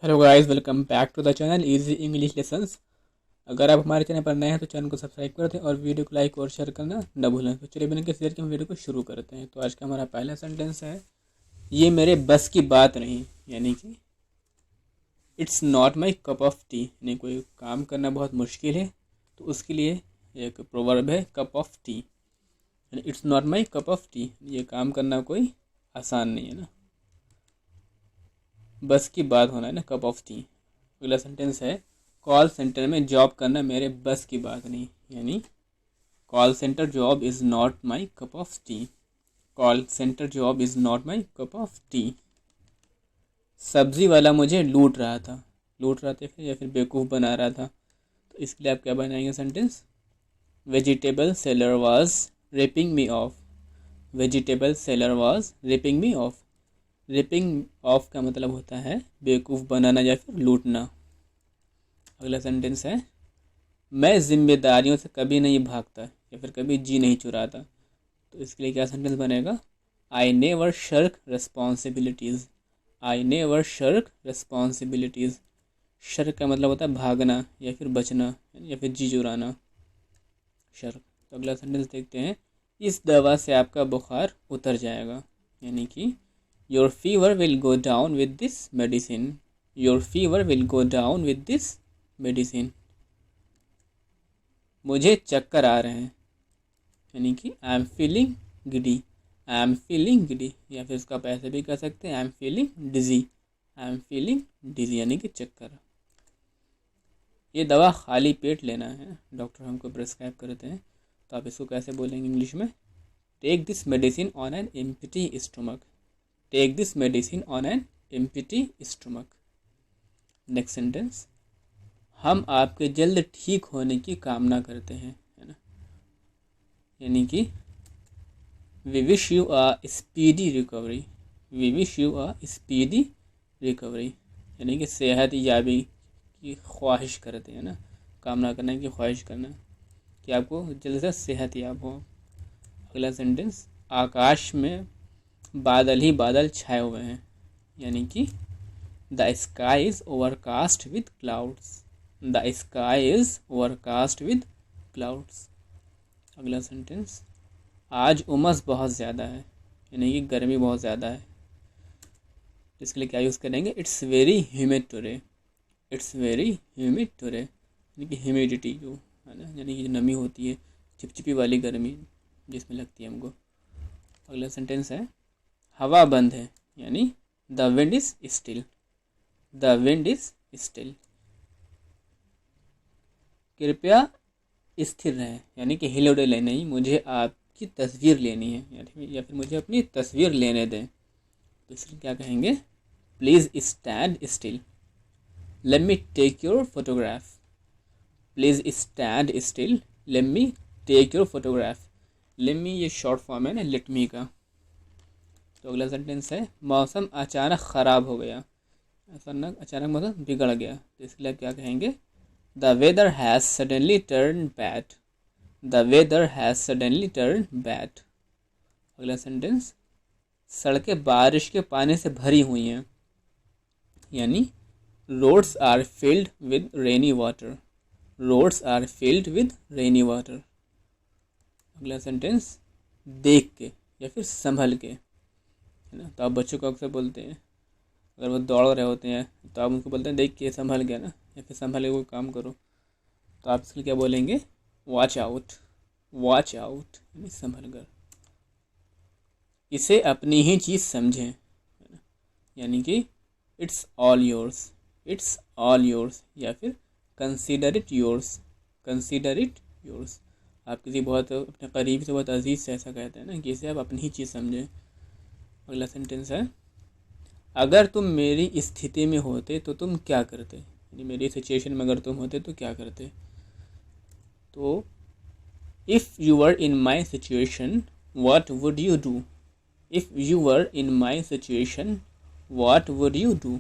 Hello guys, welcome back to the channel easy English lessons. अगर आप हमारे channel पर नए हैं तो चैनल को सब्सक्राइब कर दें और वीडियो को लाइक और शेयर करना न भूलें। तो चलिए बिना किसी देर के हम वीडियो को शुरू करते हैं। तो आज का हमारा पहला सेंटेंस है, ये मेरे बस की बात नहीं। यानी कि it's not my cup of T. यानी कोई काम करना बहुत मुश्किल है तो उसके लिए एक प्रोवर्ब है, कप ऑफ टी। यानी it's not my cup of T, ये काम करना कोई आसान नहीं है ना। बस की बात होना है ना, कप ऑफ टी। अगला सेंटेंस है, कॉल सेंटर में जॉब करना मेरे बस की बात नहीं। यानी call centre job is not my cup of T. Call centre job is not my cup of T. सब्जी वाला मुझे लूट रहा था। लूट रहा था या फिर बेवकूफ़ बना रहा था। तो इसके लिए आप क्या बनाएंगे sentence, vegetable seller was ripping me of. Vegetable seller was ripping me of. Ripping off का मतलब होता है बेवकूफ़ बनाना या फिर लूटना। अगला सेंटेंस है, मैं जिम्मेदारियों से कभी नहीं भागता या फिर कभी जी नहीं चुराता। तो इसके लिए क्या सेंटेंस बनेगा, I never shark responsibilities. I never shark responsibilities. Shark का मतलब होता है भागना या फिर बचना या फिर जी चुराना, शर्क। तो अगला सेंटेंस देखते हैं, इस दवा से आपका बुखार उतर जाएगा। यानी कि your fever will go down with this medicine. Your fever will go down with this medicine. मुझे चक्कर आ रहे हैं। यानी कि I am feeling giddy. I am feeling giddy या फिर इसका आप ऐसे भी कर सकते हैं, I am feeling dizzy. I am feeling dizzy यानी कि चक्कर। ये दवा खाली पेट लेना है, डॉक्टर हमको प्रिस्क्राइब करते हैं। तो आप इसको कैसे बोलेंगे इंग्लिश में, take this medicine on an empty stomach. Take this medicine on an empty stomach. Next sentence, हम आपके जल्द ठीक होने की कामना करते हैं, है ना। यानी कि we wish you a speedy recovery. We wish you a speedy recovery यानी कि सेहत याबी की ख्वाहिश करते हैं ना, कामना करने की ख्वाहिश करना कि आपको जल्द से सेहत याब हो। अगला सेंटेंस, आकाश में बादल ही बादल छाए हुए हैं। यानी कि the sky is overcast with clouds. The sky is overcast with clouds. अगला सेंटेंस, आज उमस बहुत ज़्यादा है। यानी कि गर्मी बहुत ज़्यादा है। इसके लिए क्या यूज़ करेंगे, it's very humid today. It's very humid today यानी कि ह्यूमिडिटी जो है ना, यानी कि जो नमी होती है, चिपचिपी वाली गर्मी जिसमें लगती है हमको। अगला सेंटेंस है, हवा बंद है। यानी the wind is still. The wind is still. कृपया स्थिर रहें। यानी कि हिले डुले नहीं, मुझे आपकी तस्वीर लेनी है या फिर मुझे अपनी तस्वीर लेने दें। तो इसलिए क्या कहेंगे, please stand still. Let me take your photograph. Please stand still. Let me take your photograph. Let me ये शॉर्ट फॉर्म है ना लेट मी का। तो अगला सेंटेंस है, मौसम अचानक ख़राब हो गया। अचानक मौसम बिगड़ गया। तो इसके लिए क्या कहेंगे, the weather has suddenly turn bad. The weather has suddenly turn bad. अगला सेंटेंस, सड़कें बारिश के पानी से भरी हुई हैं। यानी roads are filled with rainy water. Roads are filled with rainy water. अगला सेंटेंस, देख के या फिर संभल के, है ना। तो आप बच्चों को अक्सर बोलते हैं, अगर वो दौड़ रहे होते हैं तो आप उनको बोलते हैं देख के संभल गया ना, या फिर संभल के कोई काम करो। तो आप इसके लिए क्या बोलेंगे, वॉच आउट। वॉच आउट यानी संभल कर। इसे अपनी ही चीज़ समझें। यानी कि it's all yours. It's all yours या फिर consider it yours. Consider it yours. आप किसी बहुत अपने करीब से, बहुत अजीज़ से ऐसा कहते हैं ना कि इसे आप अपनी ही चीज़ समझें। अगला सेंटेंस है, अगर तुम मेरी स्थिति में होते तो तुम क्या करते। यानी मेरी सिचुएशन में अगर तुम होते तो क्या करते। तो if you were in my situation what would you do. If you were in my situation what would you do.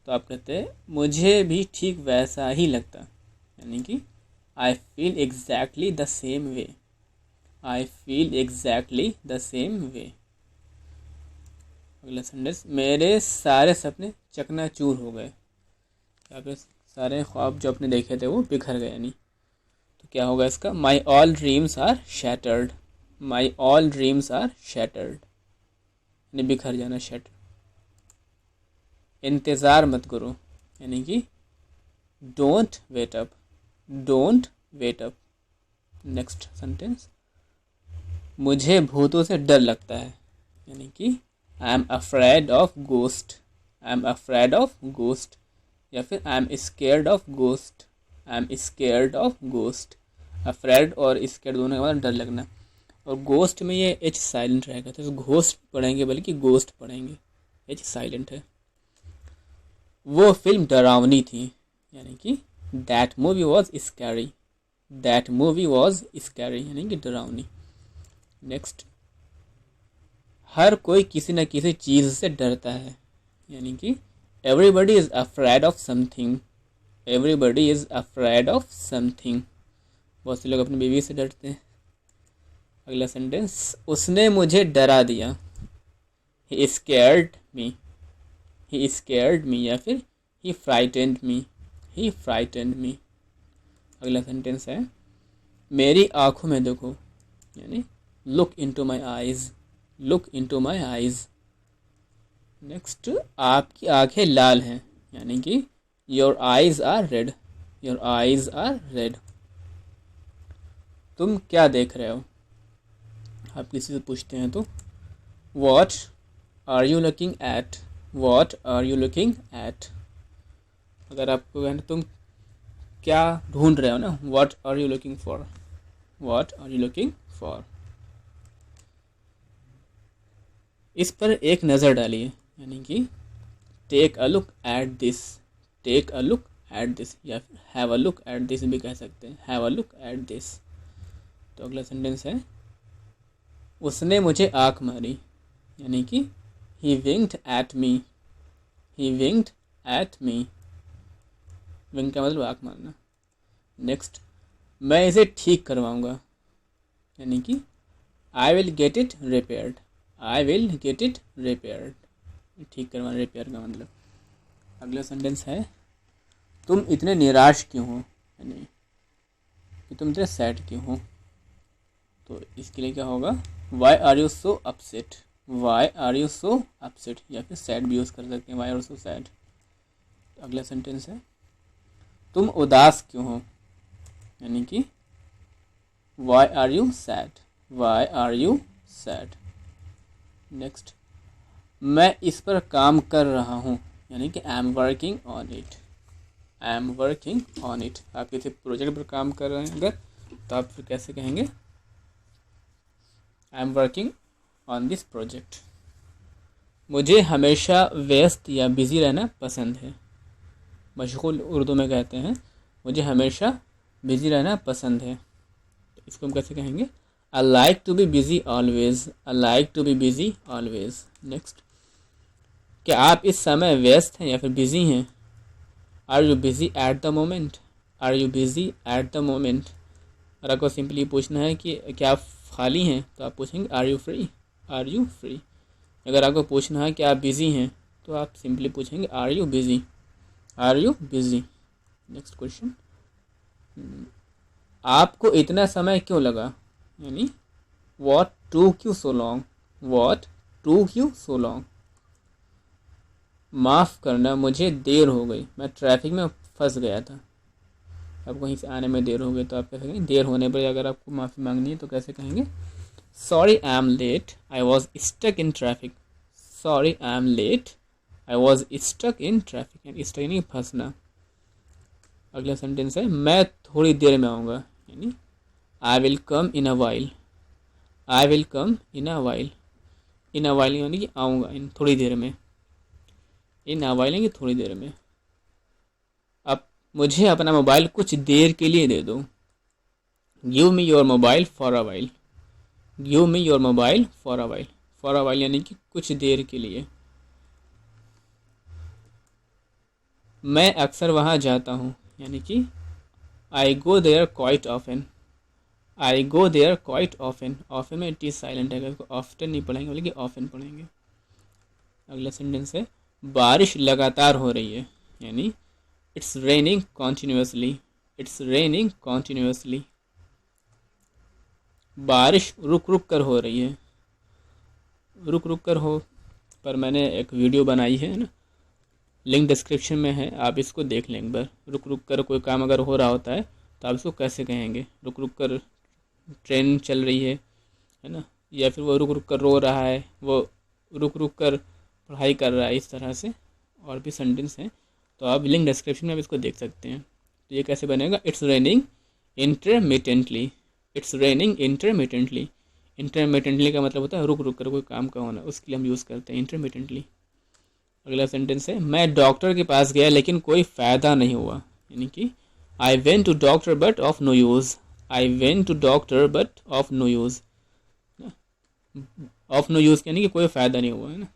तो आप कहते हैं मुझे भी ठीक वैसा ही लगता। यानी कि I feel exactly the same way. I feel exactly the same way. अगला सेंटेंस, मेरे सारे सपने चकनाचूर हो गए। यहाँ पे सारे ख्वाब जो अपने देखे थे वो बिखर गए यानी। तो क्या होगा इसका, my all dreams are shattered. My all dreams are shattered यानी बिखर जाना, शैटर। इंतज़ार मत करो यानी कि don't wait up. Don't wait up. Next sentence, मुझे भूतों से डर लगता है यानी कि I am afraid of ghost. I am afraid of ghost या फिर I am scared of ghost. I am scared of ghost. Afraid और स्केयर्ड दोनों के बाद डर लगना। और गोस्ट में ये एच साइलेंट रहेगा, तो घोस्ट पढ़ेंगे बल्कि गोस्ट पढ़ेंगे, एच साइलेंट है। वो फिल्म डरावनी थी यानी कि that movie was scary. That movie was scary यानी कि डरावनी। नेक्स्ट, हर कोई किसी न किसी चीज़ से डरता है यानी कि everybody is afraid of something. Everybody is afraid of something. बहुत से लोग अपनी बीवी से डरते हैं। अगला सेंटेंस, उसने मुझे डरा दिया। ही स्केयर्ड मी। ही स्केयर्ड मी या फिर ही फ्राइटेंड मी। ही फ्राइटेंड मी। अगला सेंटेंस है, मेरी आंखों में देखो यानी look into my eyes. Look into my eyes. Next, आपकी आंखें लाल हैं यानी कि your eyes are red. Your eyes are red. तुम क्या देख रहे हो, आप किसी से पूछते हैं तो what are you looking at. What are you looking at. अगर आपको कहना तुम क्या ढूंढ रहे हो ना, what are you looking for. What are you looking for. इस पर एक नज़र डालिए यानी कि take a look at this. Take a look at this या फिर have a look at this भी कह सकते हैं, have a look at this. तो अगला सेंटेंस है, उसने मुझे आँख मारी यानी कि ही विंक्ड at me. He विंक्ड at me. विंक का मतलब आँख मारना। नेक्स्ट, मैं इसे ठीक करवाऊँगा यानी कि I will get it repaired. I will get it repaired. ठीक करवाना, रिपेयर का मतलब। अगला सेंटेंस है, तुम इतने निराश क्यों हो यानी कि तुम इतने सैड क्यों हो। तो इसके लिए क्या होगा, why are you so upset. Why are you so upset या फिर सैड भी यूज़ कर सकते हैं, वाई आर सो सैड। अगला सेंटेंस है, तुम उदास क्यों हो यानी कि why are you sad. Why are you sad. Next, मैं इस पर काम कर रहा हूँ यानी कि I am working on it. I am working on it. आप किसी प्रोजेक्ट पर काम कर रहे हैं अगर, तो आप फिर कैसे कहेंगे, आई am working on this project. मुझे हमेशा व्यस्त या बिज़ी रहना पसंद है। मशगूल उर्दू में कहते हैं मुझे हमेशा बिज़ी रहना पसंद है। तो इसको हम कैसे कहेंगे, I like to be busy always. I like to be busy always. Next, क्या आप इस समय व्यस्त हैं या फिर बिज़ी हैं। Are you busy at the moment. Are you busy at the moment. और आपको सिंपली पूछना है कि क्या आप खाली हैं, तो आप पूछेंगे are you free. Are you free. अगर आपको पूछना है कि आप बिज़ी हैं, तो आप सिंपली पूछेंगे are you busy. Are you busy. Next question, आपको इतना समय क्यों लगा यानी what took you so long. What took you so long. माफ़ करना, मुझे देर हो गई, मैं ट्रैफिक में फंस गया था। अब कहीं से आने में देर हो गई तो आप कैसे कहेंगे, देर होने पर अगर आपको माफ़ी मांगनी है तो कैसे कहेंगे, sorry I am late, I was stuck in traffic. Sorry I am late, I was stuck in traffic. यानी स्टक यानी फंसना। अगला सेंटेंस है, मैं थोड़ी देर में आऊँगा यानी I will come in a while. I will come in a while. In a while यानी कि आऊँगा इन थोड़ी देर में। इन अ वाइल यानी थोड़ी देर में। अब मुझे अपना मोबाइल कुछ देर के लिए दे दो। Give me your mobile for a while. Give me your mobile for a while. For a while यानी कि कुछ देर के लिए। मैं अक्सर वहाँ जाता हूँ यानी कि I go there quite often. I go there quite often. Often में इट इज साइलेंट है, इसको ऑफ्टन नहीं पढ़ेंगे बल्कि ऑफन पढ़ेंगे। अगला सेंटेंस है बारिश लगातार हो रही है, यानी it's raining continuously, it's raining continuously. बारिश रुक रुक कर हो रही है, रुक रुक कर हो, पर मैंने एक वीडियो बनाई है ना, लिंक डिस्क्रिप्शन में है, आप इसको देख लें एक बार। रुक रुक कर कोई काम अगर हो रहा होता है तो आप इसको कैसे कहेंगे, रुक रुक कर ट्रेन चल रही है ना, या फिर वो रुक रुक कर रो रहा है, वो रुक रुक कर पढ़ाई कर रहा है, इस तरह से और भी सेंटेंस हैं, तो आप लिंक डिस्क्रिप्शन में आप इसको देख सकते हैं। तो ये कैसे बनेगा, it's raining intermittently, it's raining intermittently. Intermittently का मतलब होता है रुक रुक कर कोई काम का होना, उसके लिए हम यूज़ करते हैं इंटरमिटेंटली। अगला सेंटेंस है मैं डॉक्टर के पास गया लेकिन कोई फ़ायदा नहीं हुआ, यानी कि I went to doctor but of no use, I went to doctor but of no use. Of no use यानी कि कोई फ़ायदा नहीं हुआ, है ना।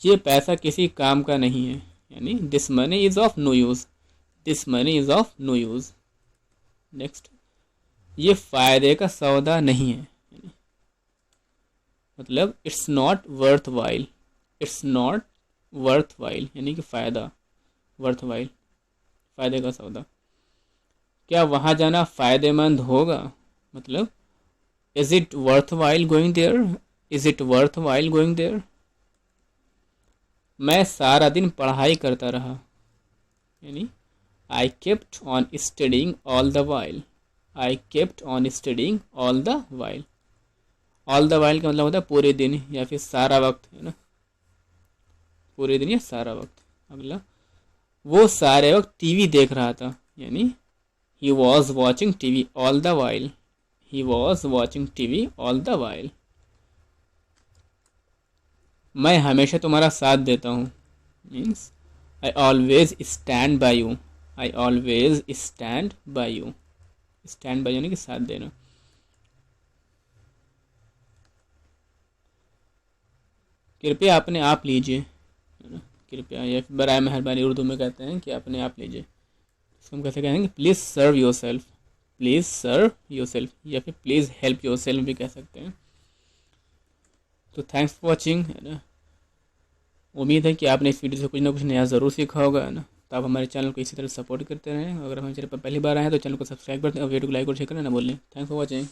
ये पैसा किसी काम का नहीं है, यानी this money is of no use, this money is of no use. Next, ये फ़ायदे का सौदा नहीं है, मतलब it's not worth while, it's not worth while यानी कि फ़ायदा, वर्थ वाइल फ़ायदे का सौदा। क्या वहाँ जाना फ़ायदेमंद होगा, मतलब is it worth while going there, is it worth while going there. मैं सारा दिन पढ़ाई करता रहा, यानी I kept on studying all the while, I kept on studying all the while. All the while का मतलब होता है पूरे दिन या फिर सारा वक्त, है ना, पूरे दिन या सारा वक्त। अगला, वो सारे वक्त टीवी देख रहा था, यानी he was watching TV all the while, he was watching TV all the while. मैं हमेशा तुम्हारा साथ देता हूँ, means I always stand by you, I always stand by you. Stand by यानी कि साथ देना। कृपया अपने आप लीजिए, है ना, कृपया या बराए मेहरबानी उर्दू में कहते हैं कि अपने आप लीजिए, इसको हम कैसे कहेंगे, please serve yourself, please serve yourself, या फिर प्लीज़ हेल्प योर सेल्फ भी कह सकते हैं। तो थैंक्स फॉर वॉचिंग, है ना। उम्मीद है कि आपने इस वीडियो से कुछ ना कुछ नया ज़रूर सीखा होगा, है ना। तो आप हमारे चैनल को इसी तरह सपोर्ट करते रहें। अगर हमारे चैनल पर पहली बार आए हैं तो चैनल को सब्सक्राइब करते हैं और वीडियो को लाइक और शेयर करना ना भूलें। Thanks for watching.